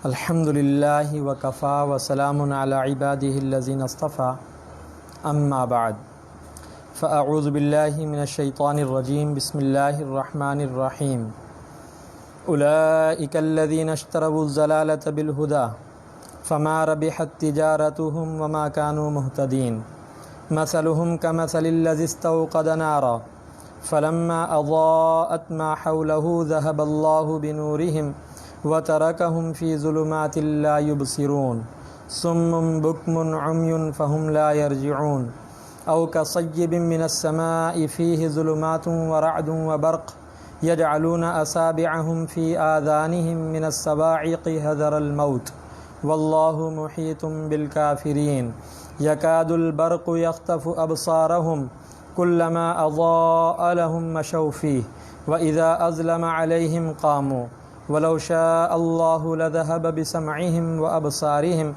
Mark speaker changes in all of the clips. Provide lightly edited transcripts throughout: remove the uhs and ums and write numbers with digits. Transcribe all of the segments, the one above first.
Speaker 1: الحمد للہ وکفا وسلام علی عبادہ الذین اصطفیٰ اما بعد فاعوذ باللہ من الشیطان الرجیم بسم اللہ الرحمن الرحیم اولئک الذین اشتروا الضلالۃ بالہدی فما ربحت تجارتهم وما كانوا مہتدین مثلهم كمثل الذی استوقد نارا فلما اضاءت ما حوله ذهب اللہ بنورهم وتركهم في ظلمات لا يبصرون صم بكم عمي فهم لا يرجعون أو كصيب من السماء فيه ظلمات ورعد وبرق يجعلون أصابعهم في آذانهم من الصواعق حذر الموت والله محيط بالكافرين يكاد البرق يخطف أبصارهم كلما أضاء لهم مشوا فيه وإذا أظلم عليهم قاموا ولو شاء اللہ لذهب بسمعهم وابصارهم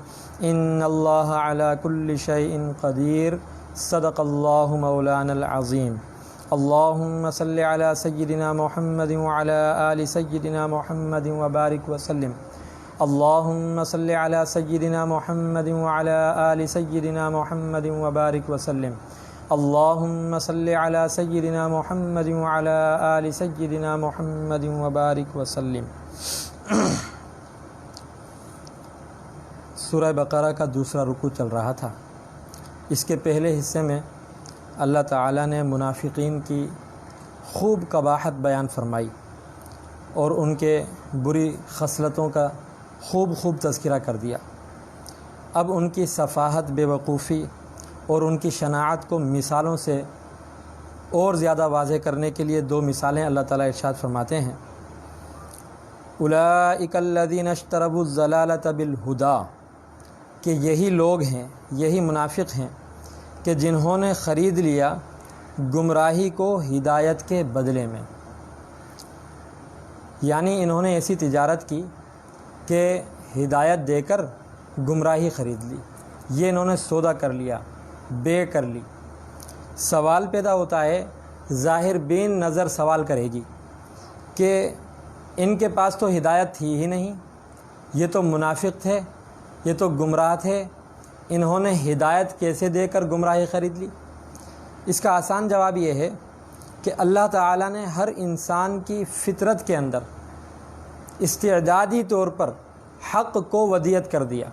Speaker 1: ان اللہ علی کل شیء قدیر صدق اللہ مولانا العظیم اللہم صل علی سیدنا محمد وعلی آل سیدنا محمد وبارک وسلم اللہم صل علی سیدنا محمد وعلی آل سیدنا محمد وبارک وسلم اللہم صل علی سیدنا محمد وعلی آل سیدنا محمد وبارک وسلم۔ سورہ بقرہ کا دوسرا رکوع چل رہا تھا۔ اس کے پہلے حصے میں اللہ تعالیٰ نے منافقین کی خوب قباحت بیان فرمائی اور ان کے بری خصلتوں کا خوب تذکرہ کر دیا۔ اب ان کی صفاحت، بے وقوفی اور ان کی شناعت کو مثالوں سے اور زیادہ واضح کرنے کے لیے دو مثالیں اللہ تعالیٰ ارشاد فرماتے ہیں۔ اولئک الذین اشتروا الضلالۃ بالہدی، کہ یہی لوگ ہیں، یہی منافق ہیں کہ جنہوں نے خرید لیا گمراہی کو ہدایت کے بدلے میں، یعنی انہوں نے ایسی تجارت کی کہ ہدایت دے کر گمراہی خرید لی، یہ انہوں نے سودا کر لیا، بے کر لی۔ سوال پیدا ہوتا ہے، ظاہر بین نظر سوال کرے گی کہ ان کے پاس تو ہدایت تھی ہی نہیں، یہ تو منافق تھے، یہ تو گمراہ تھے، انہوں نے ہدایت کیسے دے کر گمراہی خرید لی؟ اس کا آسان جواب یہ ہے کہ اللہ تعالیٰ نے ہر انسان کی فطرت کے اندر استعدادی طور پر حق کو ودیعت کر دیا۔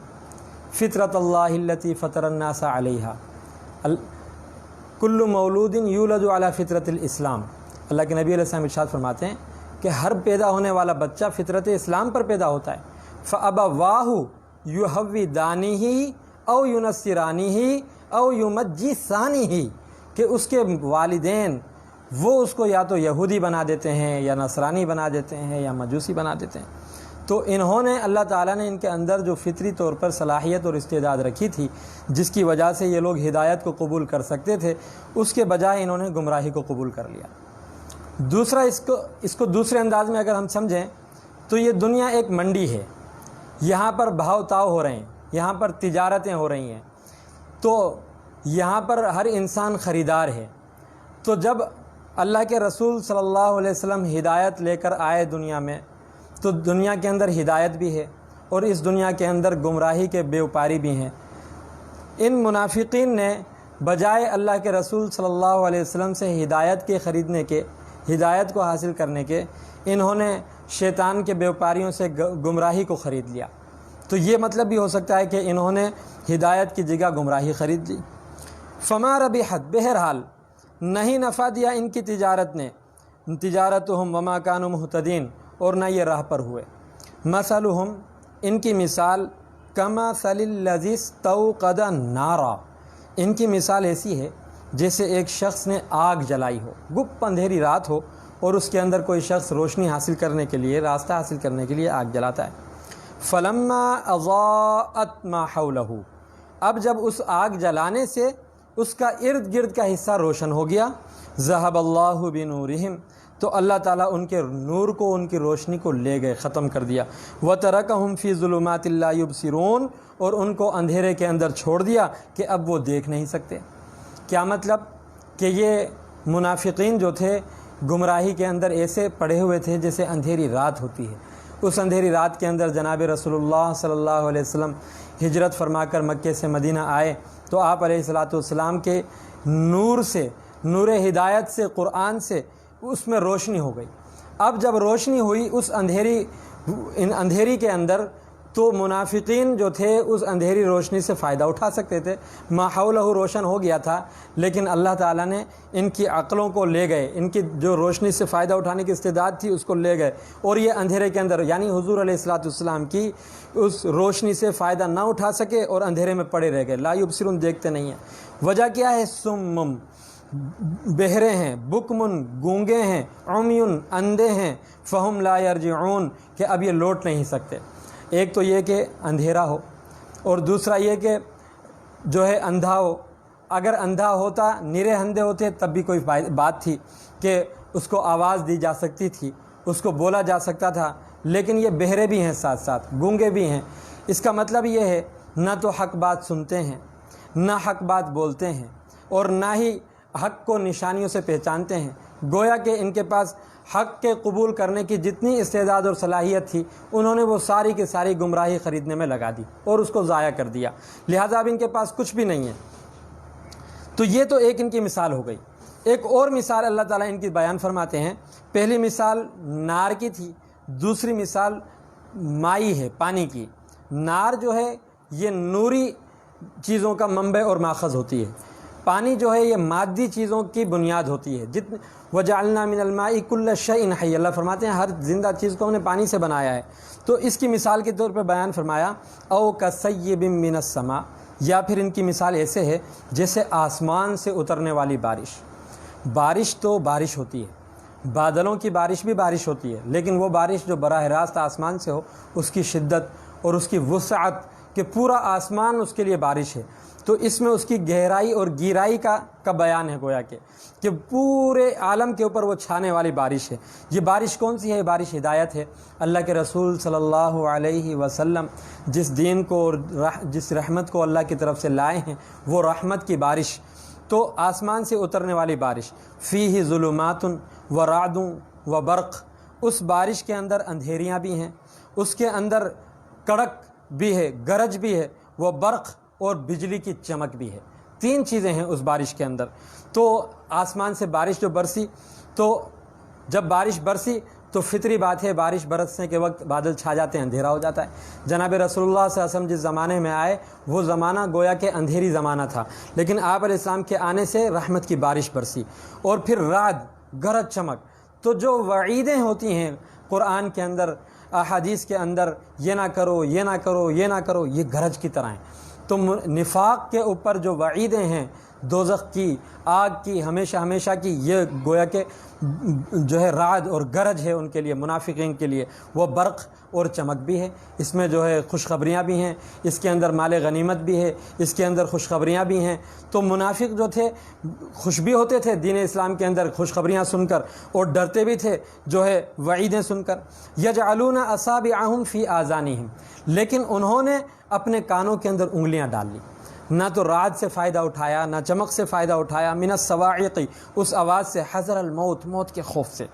Speaker 1: فطرت اللہ التی فطر الناس علیہا، کل مولود یولد علی فطرت الاسلام۔ اللہ کے نبی علیہ السلام ارشاد فرماتے ہیں کہ ہر پیدا ہونے والا بچہ فطرت اسلام پر پیدا ہوتا ہے۔ فَأَبَوَاهُ يُحَوِّدَانِهِ أَوْ يُنَصِّرَانِهِ أَوْ يُمَجِّسَانِهِ، کہ اس کے والدین وہ اس کو یا تو یہودی بنا دیتے ہیں یا نصرانی بنا دیتے ہیں یا مجوسی بنا دیتے ہیں۔ تو انہوں نے، اللہ تعالیٰ نے ان کے اندر جو فطری طور پر صلاحیت اور استعداد رکھی تھی، جس کی وجہ سے یہ لوگ ہدایت کو قبول کر سکتے تھے، اس کے بجائے انہوں نے گمراہی کو قبول کر لیا۔ دوسرا، اس کو دوسرے انداز میں اگر ہم سمجھیں تو یہ دنیا ایک منڈی ہے، یہاں پر بھاؤ تاؤ ہو رہے ہیں، یہاں پر تجارتیں ہو رہی ہیں، تو یہاں پر ہر انسان خریدار ہے۔ تو جب اللہ کے رسول صلی اللہ علیہ وسلم ہدایت لے کر آئے دنیا میں، تو دنیا کے اندر ہدایت بھی ہے اور اس دنیا کے اندر گمراہی کے بے وپاری بھی ہیں۔ ان منافقین نے بجائے اللہ کے رسول صلی اللہ علیہ وسلم سے ہدایت کے خریدنے کے، ہدایت کو حاصل کرنے کے، انہوں نے شیطان کے بے وپاریوں سے گمراہی کو خرید لیا۔ تو یہ مطلب بھی ہو سکتا ہے کہ انہوں نے ہدایت کی جگہ گمراہی خرید لی۔ فما ربحت، بہرحال نہیں نفع دیا ان کی تجارت نے، تجارتہم وما کانوا مہتدین، اور نہ یہ راہ پر ہوئے۔ مثلہم، ان کی مثال، کمثل الذی استوقد نارا، ان کی مثال ایسی ہے جیسے ایک شخص نے آگ جلائی ہو، گپ اندھیری رات ہو اور اس کے اندر کوئی شخص روشنی حاصل کرنے کے لیے، راستہ حاصل کرنے کے لیے آگ جلاتا ہے۔ فلما اضاءت ما حولہ، اب جب اس آگ جلانے سے اس کا ارد گرد کا حصہ روشن ہو گیا، ذہب اللہ بنورہم، تو اللہ تعالیٰ ان کے نور کو، ان کی روشنی کو لے گئے، ختم کر دیا۔ وَتَرَكَهُمْ فِي ظُلُمَاتٍ لَا يُبْصِرُونَ، اور ان کو اندھیرے کے اندر چھوڑ دیا کہ اب وہ دیکھ نہیں سکتے۔ کیا مطلب؟ کہ یہ منافقین جو تھے گمراہی کے اندر ایسے پڑے ہوئے تھے جیسے اندھیری رات ہوتی ہے، اس اندھیری رات کے اندر جناب رسول اللہ صلی اللہ علیہ وسلم ہجرت فرما کر مکے سے مدینہ آئے تو آپ علیہ الصلاۃ والسلام کے نور سے، نور ہدایت سے، قرآن سے اس میں روشنی ہو گئی۔ اب جب روشنی ہوئی اس اندھیری کے اندر، تو منافقین جو تھے اس اندھیری روشنی سے فائدہ اٹھا سکتے تھے، ماحولہ روشن ہو گیا تھا، لیکن اللہ تعالیٰ نے ان کی عقلوں کو لے گئے، ان کی جو روشنی سے فائدہ اٹھانے کی استعداد تھی اس کو لے گئے، اور یہ اندھیرے کے اندر یعنی حضور علیہ الصلاۃ والسلام کی اس روشنی سے فائدہ نہ اٹھا سکے اور اندھیرے میں پڑے رہ گئے۔ لا یبصرون، دیکھتے نہیں ہیں۔ وجہ کیا ہے؟ سمم، بہرے ہیں، بکمن، گونگے ہیں، عمیٌ، اندھے ہیں، فہم لا یرجعون، کہ اب یہ لوٹ نہیں سکتے۔ ایک تو یہ کہ اندھیرا ہو، اور دوسرا یہ کہ جو ہے اندھا ہو۔ اگر اندھا ہوتا، نرے اندھے ہوتے تب بھی کوئی بات تھی کہ اس کو آواز دی جا سکتی تھی، اس کو بولا جا سکتا تھا، لیکن یہ بہرے بھی ہیں، ساتھ ساتھ گونگے بھی ہیں۔ اس کا مطلب یہ ہے نہ تو حق بات سنتے ہیں، نہ حق بات بولتے ہیں، اور نہ ہی حق کو نشانیوں سے پہچانتے ہیں۔ گویا کہ ان کے پاس حق کے قبول کرنے کی جتنی استعداد اور صلاحیت تھی، انہوں نے وہ ساری کی ساری گمراہی خریدنے میں لگا دی اور اس کو ضائع کر دیا، لہٰذا اب ان کے پاس کچھ بھی نہیں ہے۔ تو یہ تو ایک ان کی مثال ہو گئی۔ ایک اور مثال اللہ تعالیٰ ان کی بیان فرماتے ہیں۔ پہلی مثال نار کی تھی، دوسری مثال مائی ہے، پانی کی۔ نار جو ہے یہ نوری چیزوں کا منبع اور ماخذ ہوتی ہے، پانی جو ہے یہ مادی چیزوں کی بنیاد ہوتی ہے۔ وَجَعَلْنَا مِنَ الْمَاءِ كُلَّ شَيْءٍ حَيٍّ، اللہ فرماتے ہیں ہر زندہ چیز کو ہم نے پانی سے بنایا ہے۔ تو اس کی مثال کے طور پہ بیان فرمایا او کَصَيِّبٍ مِّنَ السَّمَاءِ، یا پھر ان کی مثال ایسے ہے جیسے آسمان سے اترنے والی بارش۔ بارش تو بارش ہوتی ہے، بادلوں کی بارش بھی بارش ہوتی ہے، لیکن وہ بارش جو براہ راست آسمان سے ہو، اس کی شدت اور اس کی وسعت کہ پورا آسمان اس کے لیے بارش ہے۔ تو اس میں اس کی گہرائی اور گیرائی کا بیان ہے، گویا کہ پورے عالم کے اوپر وہ چھانے والی بارش ہے۔ یہ بارش کون سی ہے؟ یہ بارش ہدایت ہے۔ اللہ کے رسول صلی اللہ علیہ وسلم جس دین کو اور جس رحمت کو اللہ کی طرف سے لائے ہیں، وہ رحمت کی بارش، تو آسمان سے اترنے والی بارش۔ فیہ ظلمات و رعد و برق، اس بارش کے اندر اندھیریاں بھی ہیں، اس کے اندر کڑک بھی ہے، گرج بھی ہے، وہ برق اور بجلی کی چمک بھی ہے۔ تین چیزیں ہیں اس بارش کے اندر۔ تو آسمان سے بارش جو برسی، تو جب بارش برسی تو فطری بات ہے بارش برسنے کے وقت بادل چھا جاتے ہیں، اندھیرا ہو جاتا ہے۔ جناب رسول اللہ صلی اللہ علیہ وسلم جس زمانے میں آئے وہ زمانہ گویا کہ اندھیری زمانہ تھا، لیکن آپ علیہ السلام کے آنے سے رحمت کی بارش برسی، اور پھر رعد، گرج، چمک۔ تو جو وعیدیں ہوتی ہیں قرآن کے اندر، احادیث کے اندر، یہ نہ کرو، یہ نہ کرو، یہ نہ کرو، یہ گرج کی طرح ہیں۔ تو نفاق کے اوپر جو وعیدیں ہیں، دوزخ کی، آگ کی، ہمیشہ ہمیشہ کی، یہ گویا کہ جو ہے رعد اور گرج ہے ان کے لیے، منافقین کے لیے۔ وہ برق اور چمک بھی ہے، اس میں جو ہے خوشخبریاں بھی ہیں، اس کے اندر مال غنیمت بھی ہے، اس کے اندر خوشخبریاں بھی ہیں۔ تو منافق جو تھے خوش بھی ہوتے تھے دین اسلام کے اندر خوشخبریاں سن کر، اور ڈرتے بھی تھے جو ہے وعیدیں سن کر۔ یجعلون اصابعہم فی آذانہم، لیکن انہوں نے اپنے کانوں کے اندر انگلیاں ڈال لی، نہ تو رعد سے فائدہ اٹھایا، نہ چمک سے فائدہ اٹھایا، من الصواعق، اس آواز سے، حذر الموت، موت کے خوف سے۔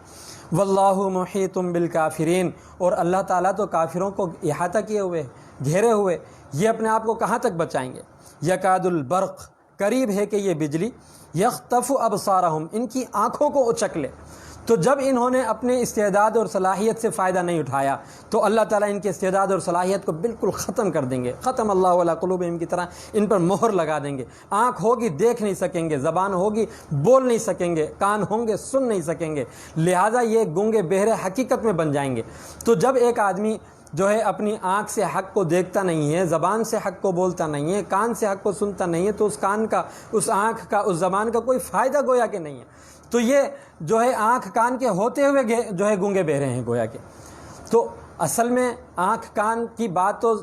Speaker 1: واللہ محیط بالکافرین، اور اللہ تعالیٰ تو کافروں کو احاطہ کیے ہوئے، گھیرے ہوئے، یہ اپنے آپ کو کہاں تک بچائیں گے۔ یکاد البرق، قریب ہے کہ یہ بجلی، یخطف ابصارہم، ان کی آنکھوں کو اچک لے۔ تو جب انہوں نے اپنے استعداد اور صلاحیت سے فائدہ نہیں اٹھایا تو اللہ تعالیٰ ان کے استعداد اور صلاحیت کو بالکل ختم کر دیں گے۔ ختم اللہ علی قلوبہم کی طرح ان پر مہر لگا دیں گے۔ آنکھ ہوگی دیکھ نہیں سکیں گے، زبان ہوگی بول نہیں سکیں گے، کان ہوں گے سن نہیں سکیں گے، لہٰذا یہ گونگے بہرے حقیقت میں بن جائیں گے۔ تو جب ایک آدمی جو ہے اپنی آنکھ سے حق کو دیکھتا نہیں ہے، زبان سے حق کو بولتا نہیں ہے، کان سے حق کو سنتا نہیں ہے، تو اس کان کا، اس آنکھ کا، اس زبان کا کوئی فائدہ گویا کہ نہیں ہے۔ تو یہ جو ہے آنکھ کان کے ہوتے ہوئے جو ہے گونگے بہرے ہیں گویا کہ۔ تو اصل میں آنکھ کان کی بات تو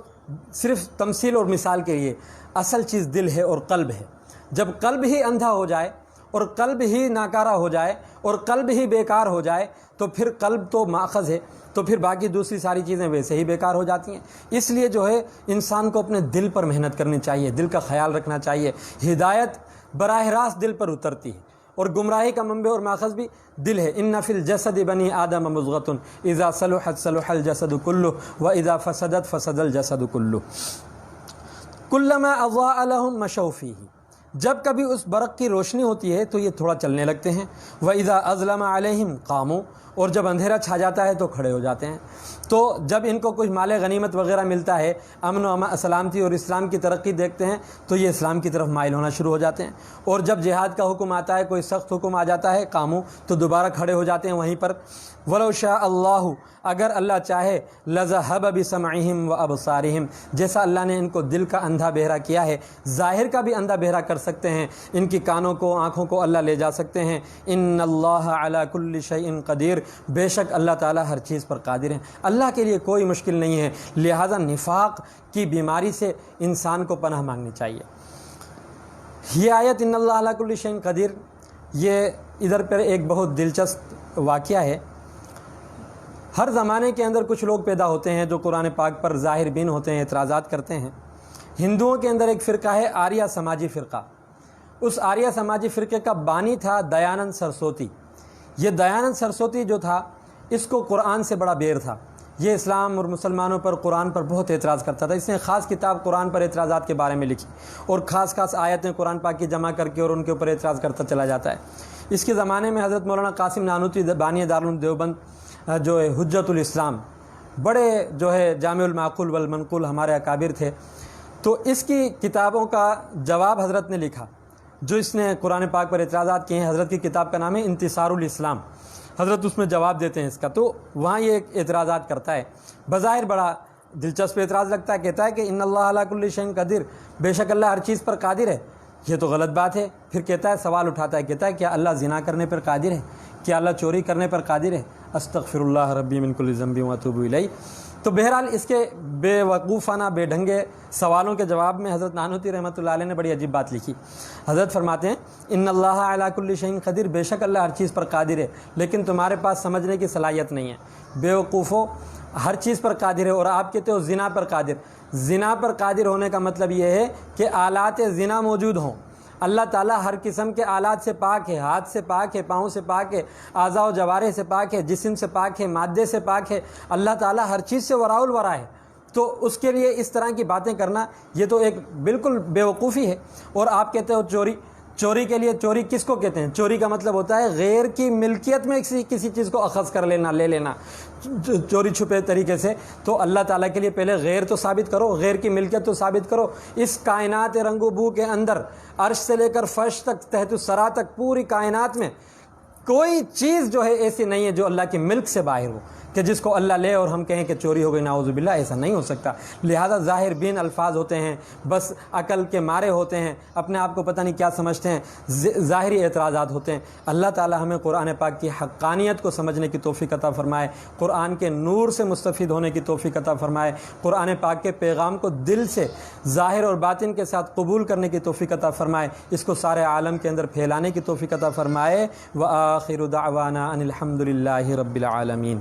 Speaker 1: صرف تمثیل اور مثال کے لیے، اصل چیز دل ہے اور قلب ہے۔ جب قلب ہی اندھا ہو جائے اور قلب ہی ناکارہ ہو جائے اور قلب ہی بیکار ہو جائے تو پھر قلب تو ماخذ ہے، تو پھر باقی دوسری ساری چیزیں ویسے ہی بیکار ہو جاتی ہیں۔ اس لیے جو ہے انسان کو اپنے دل پر محنت کرنی چاہیے، دل کا خیال رکھنا چاہیے۔ ہدایت براہ راست دل پر اترتی ہے، اور گمراہی کا منبع اور ماخذ بھی دل ہے۔ ان فی الجسد بنی آدم مضغۃ اذا صلحت صلح الجسد کلہ واذا فسدت فسد الجسد کلہ کلما اضاء لهم مشوا فیہ، جب کبھی اس برق کی روشنی ہوتی ہے تو یہ تھوڑا چلنے لگتے ہیں، وَإِذَا أَظْلَمَ عَلَيْهِمْ قَامُوا، اور جب اندھیرا چھا جاتا ہے تو کھڑے ہو جاتے ہیں۔ تو جب ان کو کچھ مال غنیمت وغیرہ ملتا ہے، امن و سلامتی اور اسلام کی ترقی دیکھتے ہیں تو یہ اسلام کی طرف مائل ہونا شروع ہو جاتے ہیں، اور جب جہاد کا حکم آتا ہے، کوئی سخت حکم آ جاتا ہے، قاموا، تو دوبارہ کھڑے ہو جاتے ہیں وہیں پر۔ وَلَوْ شَاءَ اللَّهُ، اگر اللہ چاہے، لَذَهَبَ بِسَمْعِهِمْ وَأَبْصَارِهِمْ، جیسا اللہ نے ان کو دل کا اندھا بہرا کیا ہے، ظاہر کا بھی اندھا بہرا کر سکتے ہیں، ان کی کانوں کو، آنکھوں کو اللہ لے جا سکتے ہیں۔ ان اللہ علی کل شیء قدیر، بے شک اللہ تعالیٰ ہر چیز پر قادر ہے، اللہ کے لیے کوئی مشکل نہیں ہے۔ لہذا نفاق کی بیماری سے انسان کو پناہ مانگنی چاہیے۔ یہ آیت ان اللہ علی کل شیء قدیر، یہ ادھر پر ایک بہت دلچسپ واقعہ ہے۔ ہر زمانے کے اندر کچھ لوگ پیدا ہوتے ہیں جو قرآن پاک پر ظاہر بین ہوتے ہیں، اعتراضات کرتے ہیں۔ ہندوؤں کے اندر ایک فرقہ ہے آریہ سماجی فرقہ۔ اس آریہ سماجی فرقے کا بانی تھا دیانند سرسوتی۔ یہ دیانند سرسوتی جو تھا، اس کو قرآن سے بڑا بیر تھا۔ یہ اسلام اور مسلمانوں پر، قرآن پر بہت اعتراض کرتا تھا۔ اس نے خاص کتاب قرآن پر اعتراضات کے بارے میں لکھی، اور خاص آیتیں قرآن پاک کی جمع کر کے اور ان کے اوپر اعتراض کرتا چلا جاتا ہے۔ اس کے زمانے میں حضرت مولانا قاسم نانوتوی بانی دارالعلوم دیوبند جو ہے حجت الاسلام، بڑے جو ہے جامع المعقول والمنقول ہمارے اکابر تھے، تو اس کی کتابوں کا جواب حضرت نے لکھا، جو اس نے قرآن پاک پر اعتراضات کیے ہیں۔ حضرت کی کتاب کا نام ہے انتصار الاسلام۔ حضرت اس میں جواب دیتے ہیں اس کا، تو وہاں یہ اعتراضات کرتا ہے۔ بظاہر بڑا دلچسپ اعتراض لگتا ہے، کہتا ہے کہ ان اللہ علی کل شیء قدیر، بے شک اللہ ہر چیز پر قادر ہے۔ یہ تو غلط بات ہے۔ پھر کہتا ہے، سوال اٹھاتا ہے، کہتا ہے کیا اللہ زنا کرنے پر قادر ہے؟ کیا اللہ چوری کرنے پر قادر ہے؟ استغفر اللہ ربی من کل ذنب واتوب الیہ۔ تو بہرحال اس کے بے وقوفانہ، بے ڈھنگے سوالوں کے جواب میں حضرت نانوتوی رحمۃ اللہ علیہ نے بڑی عجیب بات لکھی۔ حضرت فرماتے ہیں ان اللہ علی کل شیء قدیر، بے شک اللہ ہر چیز پر قادر ہے، لیکن تمہارے پاس سمجھنے کی صلاحیت نہیں ہے۔ بے وقوفو، ہر چیز پر قادر ہے، اور آپ کہتے ہو زنا پر قادر۔ زنا پر قادر ہونے کا مطلب یہ ہے کہ آلات زنا موجود ہوں۔ اللہ تعالیٰ ہر قسم کے آلات سے پاک ہے، ہاتھ سے پاک ہے، پاؤں سے پاک ہے، اعضاء و جوارح سے پاک ہے، جسم سے پاک ہے، مادے سے پاک ہے۔ اللہ تعالیٰ ہر چیز سے وراء الورا ہے، تو اس کے لیے اس طرح کی باتیں کرنا یہ تو ایک بالکل بے وقوفی ہے۔ اور آپ کہتے ہو چوری کے لیے، چوری کس کو کہتے ہیں؟ چوری کا مطلب ہوتا ہے غیر کی ملکیت میں کسی چیز کو اخذ کر لینا، لے لینا، چوری چھپے طریقے سے۔ تو اللہ تعالیٰ کے لیے پہلے غیر تو ثابت کرو، غیر کی ملکیت تو ثابت کرو۔ اس کائنات رنگ و بو کے اندر، عرش سے لے کر فرش تک، تحت الثری تک، پوری کائنات میں کوئی چیز جو ہے ایسی نہیں ہے جو اللہ کی ملک سے باہر ہو، کہ جس کو اللہ لے اور ہم کہیں کہ چوری ہو گئی، نعوذ باللہ، ایسا نہیں ہو سکتا۔ لہذا ظاہر بین الفاظ ہوتے ہیں، بس عقل کے مارے ہوتے ہیں، اپنے آپ کو پتہ نہیں کیا سمجھتے ہیں، ظاہری اعتراضات ہوتے ہیں۔ اللہ تعالی ہمیں قرآن پاک کی حقانیت کو سمجھنے کی توفیق عطا فرمائے، قرآن کے نور سے مستفید ہونے کی توفیق عطا فرمائے، قرآن پاک کے پیغام کو دل سے ظاہر اور باطن کے ساتھ قبول کرنے کی توفیق عطا فرمائے، اس کو سارے عالم کے اندر پھیلانے کی توفیق عطا فرمائے۔ وآخر دعوانا ان الحمد للہ رب العالمین۔